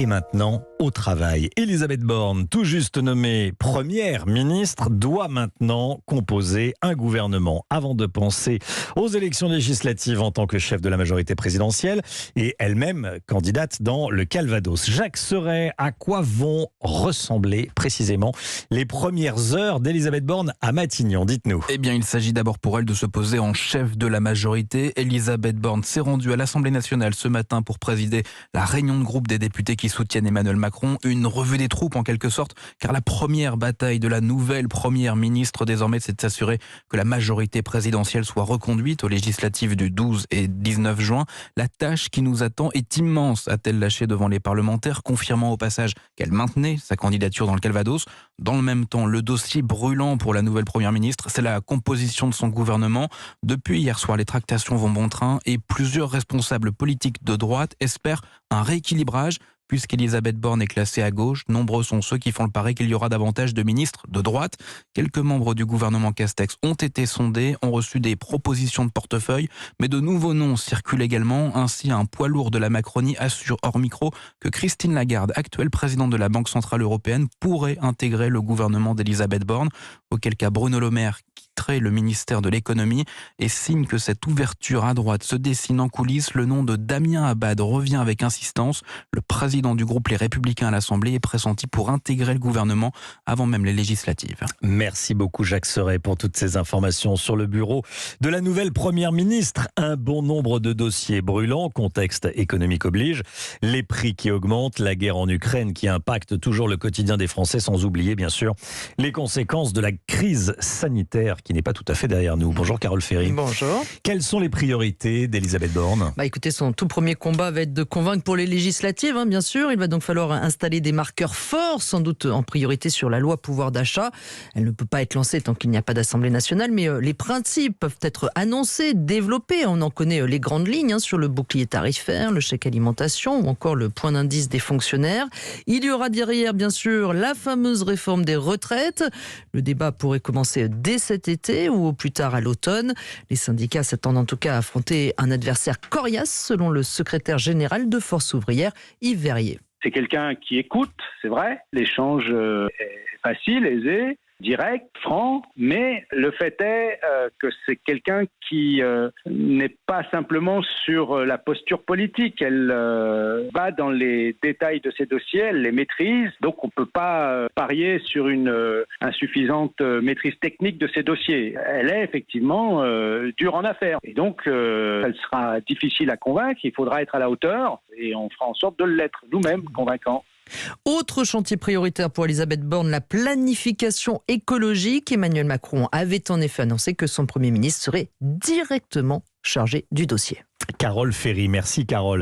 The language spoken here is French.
Et maintenant, au travail. Elisabeth Borne, tout juste nommée première ministre, doit maintenant composer un gouvernement avant de penser aux élections législatives en tant que chef de la majorité présidentielle et elle-même candidate dans le Calvados. Jacques Serret, à quoi vont ressembler précisément les premières heures d'Elisabeth Borne à Matignon? Dites-nous. Eh bien, il s'agit d'abord pour elle de se poser en chef de la majorité. Elisabeth Borne s'est rendue à l'Assemblée nationale ce matin pour présider la réunion de groupe des députés qui soutiennent Emmanuel Macron. Une revue des troupes en quelque sorte, car la première bataille de la nouvelle première ministre désormais, c'est de s'assurer que la majorité présidentielle soit reconduite aux législatives du 12 et 19 juin. La tâche qui nous attend est immense, a-t-elle lâché devant les parlementaires, confirmant au passage qu'elle maintenait sa candidature dans le Calvados. Dans le même temps, le dossier brûlant pour la nouvelle première ministre, c'est la composition de son gouvernement. Depuis hier soir, les tractations vont bon train et plusieurs responsables politiques de droite espèrent un rééquilibrage. Puisqu'Elisabeth Borne est classée à gauche, nombreux sont ceux qui font le pari qu'il y aura davantage de ministres de droite. Quelques membres du gouvernement Castex ont été sondés, ont reçu des propositions de portefeuille, mais de nouveaux noms circulent également. Ainsi, un poids lourd de la Macronie assure hors micro que Christine Lagarde, actuelle présidente de la Banque Centrale Européenne, pourrait intégrer le gouvernement d'Elisabeth Borne, auquel cas Bruno Le Maire quitterait le ministère de l'économie. Et signe que cette ouverture à droite se dessine en coulisses, le nom de Damien Abad revient avec insistance. Le président du groupe Les Républicains à l'Assemblée est pressenti pour intégrer le gouvernement avant même les législatives. Merci beaucoup Jacques Serret pour toutes ces informations sur le bureau de la nouvelle première ministre. Un bon nombre de dossiers brûlants, contexte économique oblige, les prix qui augmentent, la guerre en Ukraine qui impacte toujours le quotidien des Français, sans oublier bien sûr les conséquences de la crise sanitaire qui n'est pas tout à fait derrière nous. Bonjour Carole Ferry. Bonjour. Quelles sont les priorités d'Elisabeth Borne ? Écoutez, son tout premier combat va être de convaincre pour les législatives, bien sûr. Il va donc falloir installer des marqueurs forts, sans doute en priorité sur la loi pouvoir d'achat. Elle ne peut pas être lancée tant qu'il n'y a pas d'Assemblée nationale, mais les principes peuvent être annoncés, développés. On en connaît les grandes lignes sur le bouclier tarifaire, le chèque alimentation ou encore le point d'indice des fonctionnaires. Il y aura derrière, bien sûr, la fameuse réforme des retraites. Le débat pourrait commencer dès cet été ou au plus tard à l'automne. Les syndicats s'attendent en tout cas à affronter un adversaire coriace, selon le secrétaire général de Force ouvrière, Yves Verrier. C'est quelqu'un qui écoute, c'est vrai. L'échange est facile, aisé, direct, franc, mais le fait est que c'est quelqu'un qui n'est pas simplement sur la posture politique. Elle va dans les détails de ses dossiers, elle les maîtrise, donc on ne peut pas parier sur une insuffisante maîtrise technique de ses dossiers. Elle est effectivement dure en affaires, et donc elle sera difficile à convaincre, il faudra être à la hauteur, et on fera en sorte de l'être nous-mêmes convaincants. Autre chantier prioritaire pour Elisabeth Borne, la planification écologique. Emmanuel Macron avait en effet annoncé que son Premier ministre serait directement chargé du dossier. Carole Ferry, merci Carole.